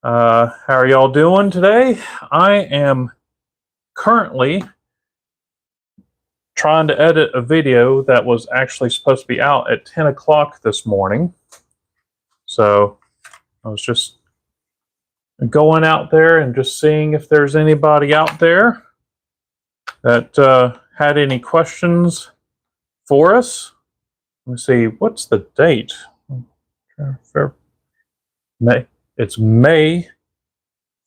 How are y'all doing today? I am currently trying to edit a video that was actually supposed to be out at 10 o'clock this morning. So I was just going out there and just seeing if there's anybody out there that had any questions for us. Let me see, what's the date? May. It's May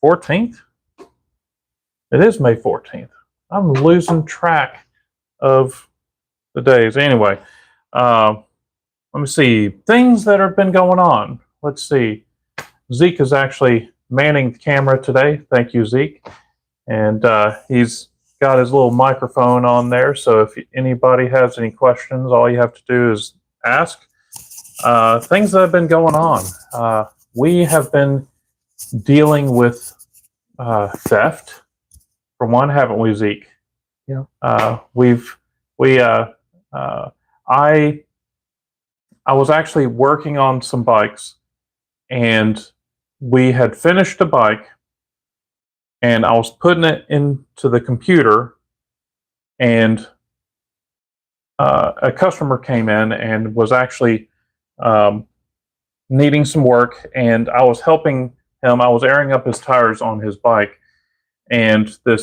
14th? It is May 14th. I'm losing track of the days. Anyway, let me see. Things that have been going on. Let's see. Zeke is actually manning the camera today. Thank you, Zeke. And he's got his little microphone on there. So if anybody has any questions, all you have to do is ask. Things that have been going on. We have been dealing with theft. For one, haven't we, Zeke? Yeah. I was actually working on some bikes, and we had finished a bike, and I was putting it into the computer, and a customer came in and was actually needing some work, and I was helping him. I was airing up his tires on his bike, and I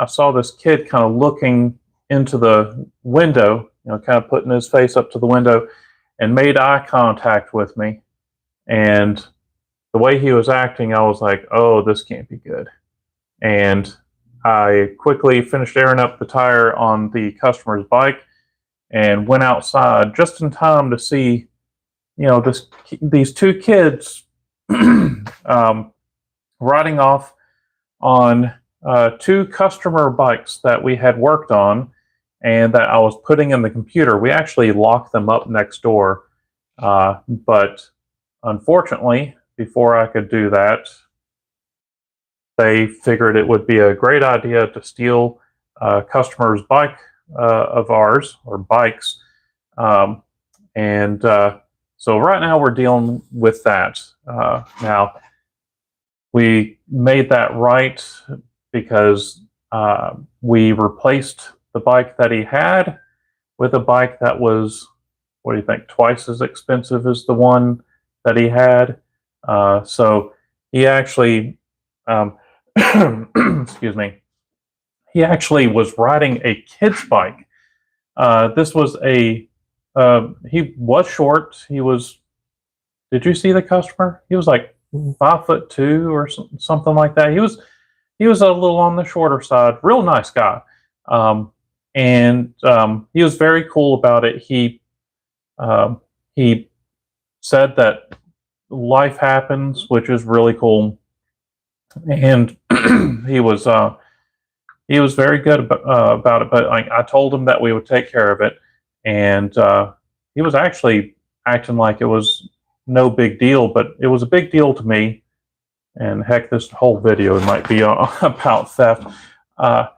saw this kid kind of looking into the window, kind of putting his face up to the window, and made eye contact with me. And the way he was acting, I was like, oh, this can't be good. And I quickly finished airing up the tire on the customer's bike and went outside just in time to see, these two kids riding off on two customer bikes that we had worked on and that I was putting in the computer. We actually locked them up next door, but unfortunately, before I could do that, they figured it would be a great idea to steal a customer's bike of ours, or bikes. So right now we're dealing with that. Now, we made that right because we replaced the bike that he had with a bike that was, what do you think, twice as expensive as the one that he had. So he actually, excuse me, he actually was riding a kid's bike. This was he was short. Did you see the customer? He was like 5'2" or something like that. He was a little on the shorter side. Real nice guy, and he was very cool about it. He said that life happens, which is really cool, and he was very good about it. But I told him that we would take care of it, and he was actually acting like it was no big deal, but it was a big deal to me. And heck, this whole video might be about theft. But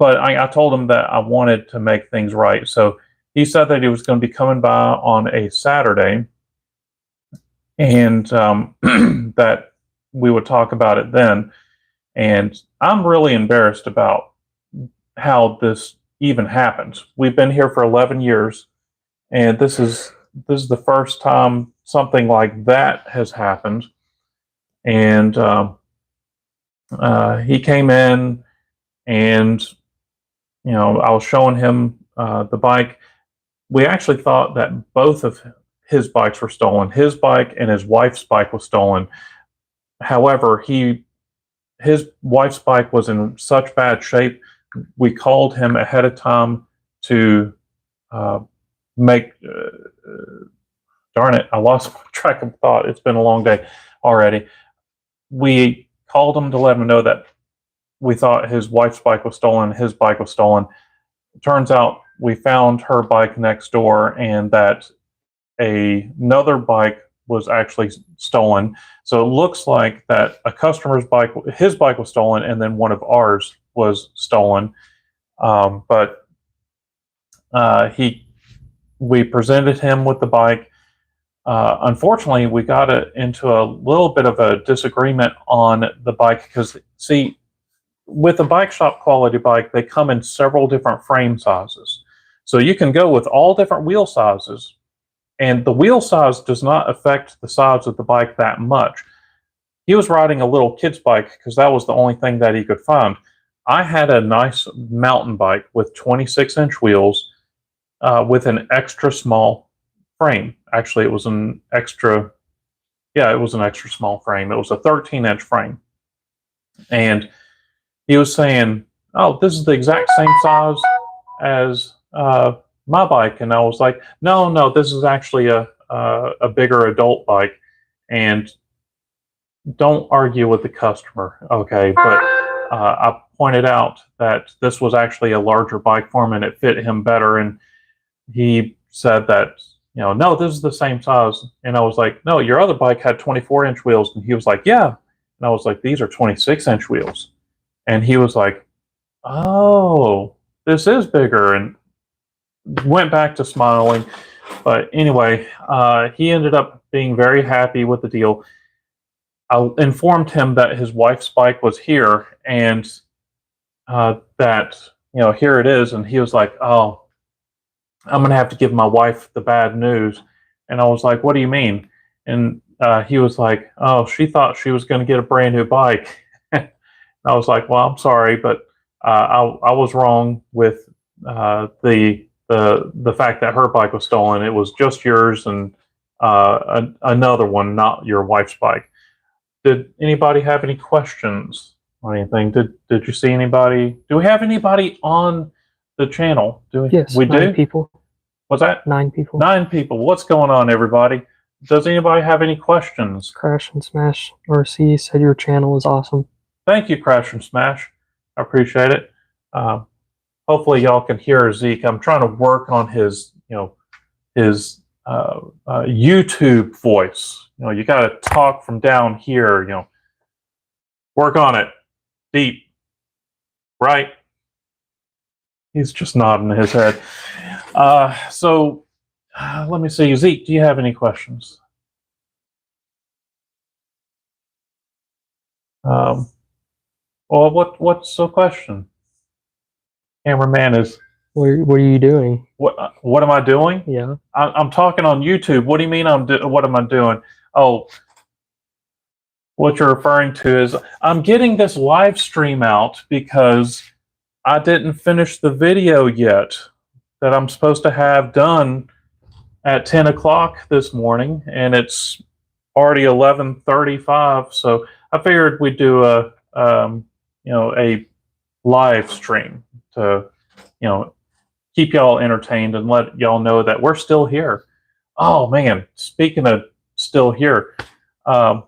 I told him that I wanted to make things right. So he said that he was going to be coming by on a Saturday, and that we would talk about it then. And I'm really embarrassed about how this even happened. We've been here for 11 years, and this is the first time something like that has happened. And he came in, and I was showing him the bike. We actually thought that both of his bikes were stolen. His bike and his wife's bike was stolen. However, his wife's bike was in such bad shape, we called him ahead of time to make. Darn it, I lost track of thought. It's been a long day already. We called him to let him know that we thought his wife's bike was stolen, his bike was stolen. It turns out we found her bike next door, and that another bike was actually stolen. So it looks like that a customer's bike, his bike was stolen, and then one of ours was stolen. But we presented him with the bike. Unfortunately, we got into a little bit of a disagreement on the bike because, see, with a bike shop quality bike, they come in several different frame sizes. So you can go with all different wheel sizes, and the wheel size does not affect the size of the bike that much. He was riding a little kid's bike because that was the only thing that he could find. I had a nice mountain bike with 26-inch wheels with an extra small frame. Actually, it was an extra, yeah, it was an extra small frame. It was a 13-inch frame. And he was saying, oh, this is the exact same size as my bike. And I was like, no, this is actually a bigger adult bike. And don't argue with the customer, okay? But I pointed out that this was actually a larger bike for him and it fit him better. And he said that, no, this is the same size. And I was like, no, your other bike had 24-inch wheels. And he was like, yeah. And I was like, these are 26-inch wheels. And he was like, oh, this is bigger, and went back to smiling. But anyway, he ended up being very happy with the deal. I informed him that his wife's bike was here and that, here it is. And he was like, oh, I'm going to have to give my wife the bad news. And I was like, what do you mean? And he was like, oh, she thought she was going to get a brand new bike. And I was like, well, I'm sorry, but I was wrong with the fact that her bike was stolen. It was just yours and another one, not your wife's bike. Did anybody have any questions or anything? Did you see anybody? Do we have anybody on the channel? Do we? Yes, we 9 do. people. What's that? 9 people. 9 people. What's going on, everybody? Does anybody have any questions? Crash and Smash RC said your channel is awesome. Thank you, Crash and Smash. I appreciate it. Hopefully, y'all can hear Zeke. I'm trying to work on his, his YouTube voice. You got to talk from down here. Work on it. Deep. Right. He's just nodding his head. So let me see. Zeke, do you have any questions? Well, what's the question? Cameraman is. What are you doing? What am I doing? Yeah. I'm talking on YouTube. What do you mean what am I doing? Oh, what you're referring to is I'm getting this live stream out because I didn't finish the video yet that I'm supposed to have done at 10 o'clock this morning, and it's already 11:35. So I figured we'd do a live stream to keep y'all entertained and let y'all know that we're still here. Oh man, speaking of still here, I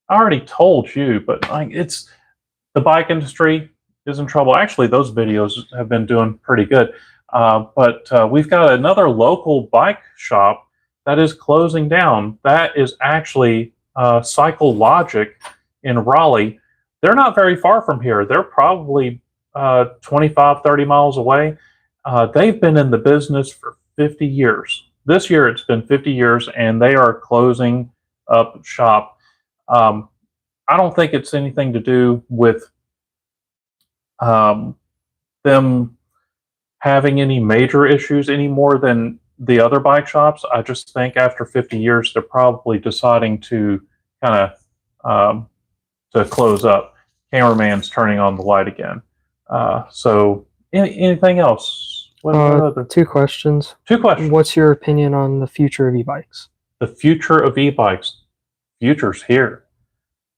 already told you, but it's the bike industry is in trouble. Actually, those videos have been doing pretty good. But we've got another local bike shop that is closing down. That is actually Cycle Logic in Raleigh. They're not very far from here. They're probably 25, 30 miles away. They've been in the business for 50 years. This year it's been 50 years, and they are closing up shop. I don't think it's anything to do with them having any major issues any more than the other bike shops. I just think after 50 years, they're probably deciding to kind of to close up. Cameraman's turning on the light again. So anything else? What 2 questions. 2 questions. What's your opinion on the future of e-bikes? The future of e-bikes. Future's here,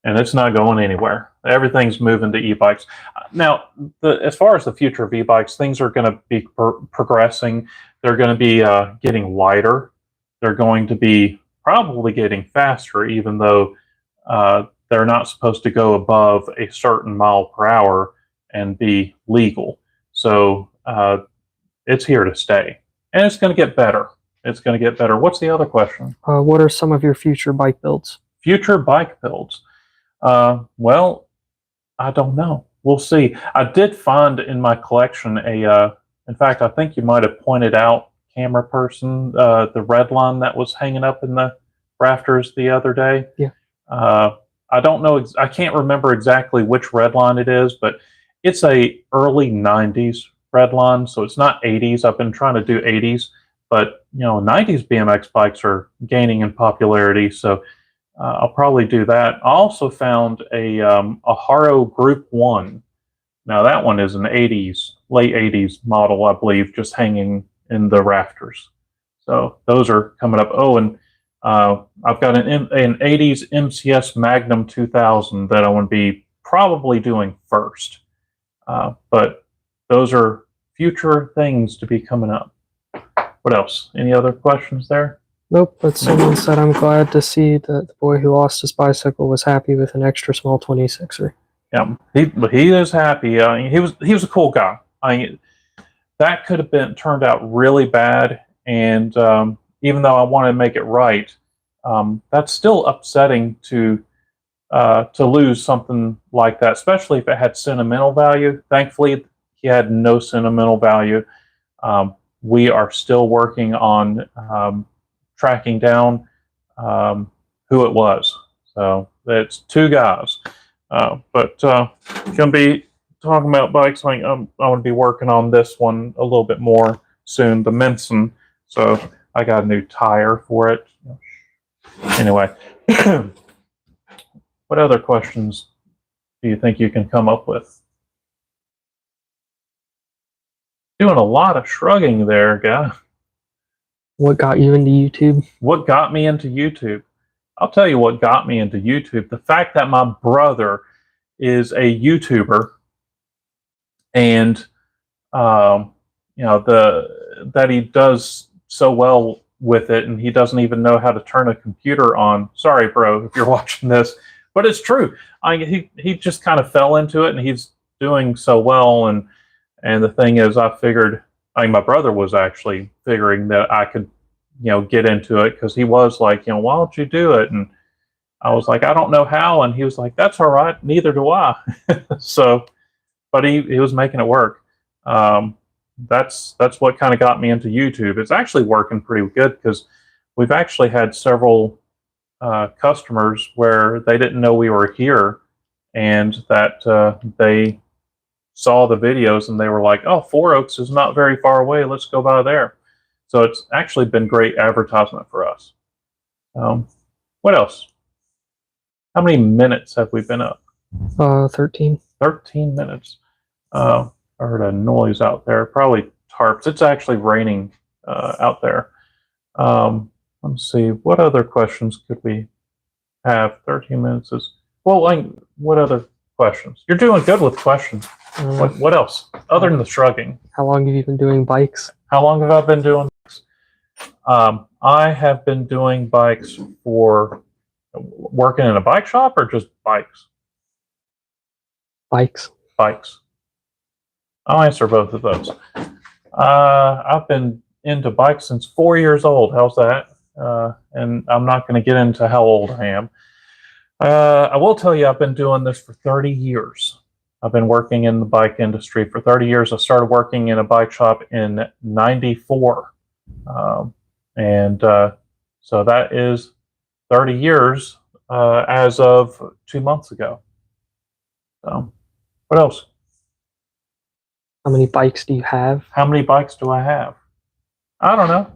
and it's not going anywhere. Everything's moving to e-bikes. Now, as far as the future of e-bikes, things are going to be progressing. They're going to be getting lighter. They're going to be probably getting faster, even though they're not supposed to go above a certain mile per hour and be legal. So it's here to stay, and it's going to get better. It's going to get better. What's the other question? What are some of your future bike builds? Future bike builds. Well, I don't know. We'll see. I did find in my collection in fact, I think you might have pointed out, camera person, the red line that was hanging up in the rafters the other day. Yeah. I don't know. I can't remember exactly which red line it is, but it's a early '90s red line, so it's not '80s. I've been trying to do '80s, but '90s BMX bikes are gaining in popularity, so I'll probably do that. I also found a Haro Group 1. Now that one is an late '80s model, I believe, just hanging in the rafters. So those are coming up. Oh, and I've got an '80s MCS Magnum 2000 that I want to be probably doing first. But those are future things to be coming up. What else? Any other questions there? Nope, but someone said, I'm glad to see that the boy who lost his bicycle was happy with an extra small 26er. Yeah, he is happy. He was a cool guy. That could have turned out really bad, and even though I want to make it right, that's still upsetting to lose something like that, especially if it had sentimental value. Thankfully, he had no sentimental value. We are still working on tracking down who it was. So it's two guys. But gonna be talking about bikes. I'm going to be working on this one a little bit more soon, the Minson. So I got a new tire for it. Anyway, what other questions do you think you can come up with? Doing a lot of shrugging there, guy. What got you into YouTube? What got me into YouTube? I'll tell you what got me into YouTube. The fact that my brother is a YouTuber, and that he does so well with it, and he doesn't even know how to turn a computer on. Sorry, bro, if you're watching this, but it's true. He just kind of fell into it, and he's doing so well. And the thing is, I figured. My brother was actually figuring that I could, get into it, because he was like, why don't you do it? And I was like, I don't know how. And he was like, that's all right. Neither do I. So, but he was making it work. That's what kind of got me into YouTube. It's actually working pretty good, because we've actually had several customers where they didn't know we were here, and that they saw the videos and they were like, oh, Four Oaks is not very far away. Let's go by there. So it's actually been great advertisement for us. What else? How many minutes have we been up? 13. 13 minutes. I heard a noise out there. Probably tarps. It's actually raining out there. Let's see. What other questions could we have? 13 minutes is... Well, what other questions? You're doing good with questions. What else? Other than the shrugging. How long have you been doing bikes? How long have I been doing bikes? I have been doing bikes for working in a bike shop, or just bikes? Bikes. Bikes. I'll answer both of those. I've been into bikes since 4 years old. How's that? And I'm not going to get into how old I am. I will tell you, I've been doing this for 30 years. I've been working in the bike industry for 30 years. I started working in a bike shop in '94. So that is 30 years as of 2 months ago. So, what else? How many bikes do you have? How many bikes do I have? I don't know.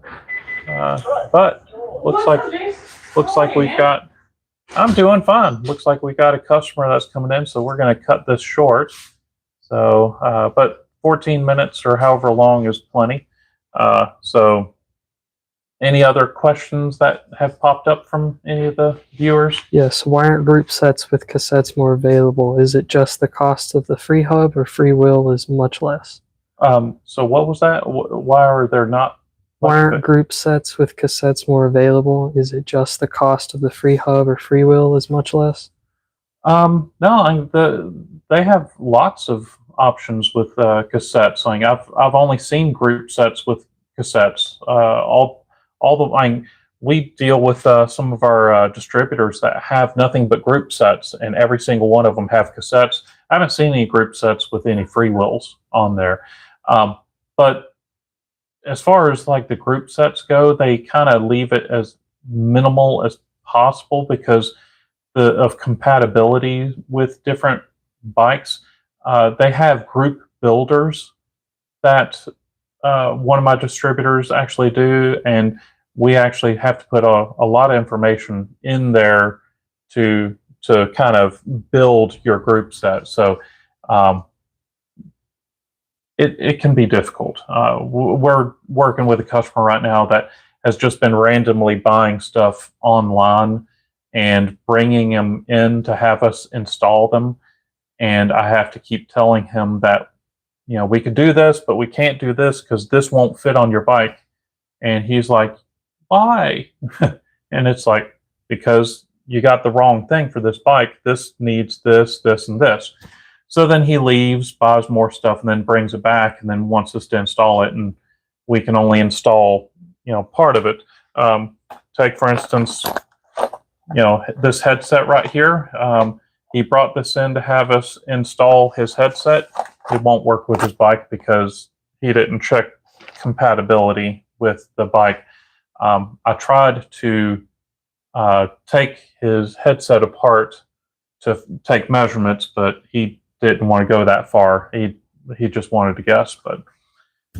But looks like we've got... I'm doing fine. Looks like we got a customer that's coming in, so we're going to cut this short. So, but 14 minutes or however long is plenty. So, any other questions that have popped up from any of the viewers? Yes. Why aren't group sets with cassettes more available? Is it just the cost of the free hub, or free will is much less? So what was that? Why are there not? Why aren't group sets with cassettes more available? Is it just the cost of the free hub, or free will is much less? No, they have lots of options with cassettes. I've only seen group sets with cassettes. We deal with some of our distributors that have nothing but group sets, and every single one of them have cassettes. I haven't seen any group sets with any free wills on there. But as far as like the group sets go, they kind of leave it as minimal as possible because of compatibility with different bikes. They have group builders that one of my distributors actually do, and we actually have to put a lot of information in there to kind of build your group set. So it can be difficult. We're working with a customer right now that has just been randomly buying stuff online and bringing them in to have us install them. And I have to keep telling him that, you know, we could do this, but we can't do this because this won't fit on your bike. And he's like, why? And it's like, because you got the wrong thing for this bike. This needs this, this, and this. So then he leaves, buys more stuff, and then brings it back, and then wants us to install it. And we can only install, you know, part of it. Take, for instance, you know, this headset right here. He brought this in to have us install his headset. It won't work with his bike because he didn't check compatibility with the bike. I tried to take his headset apart to take measurements, but he didn't want to go that far. He just wanted to guess. But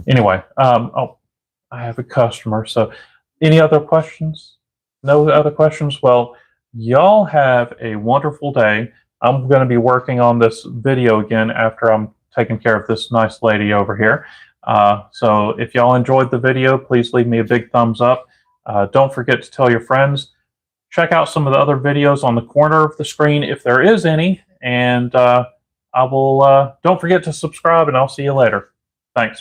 anyway, oh, I have a customer. So any other questions? No other questions? Well, y'all have a wonderful day. I'm going to be working on this video again after I'm taking care of this nice lady over here. So if y'all enjoyed the video, please leave me a big thumbs up. Don't forget to tell your friends. Check out some of the other videos on the corner of the screen if there is any. And I will, don't forget to subscribe, and I'll see you later. Thanks.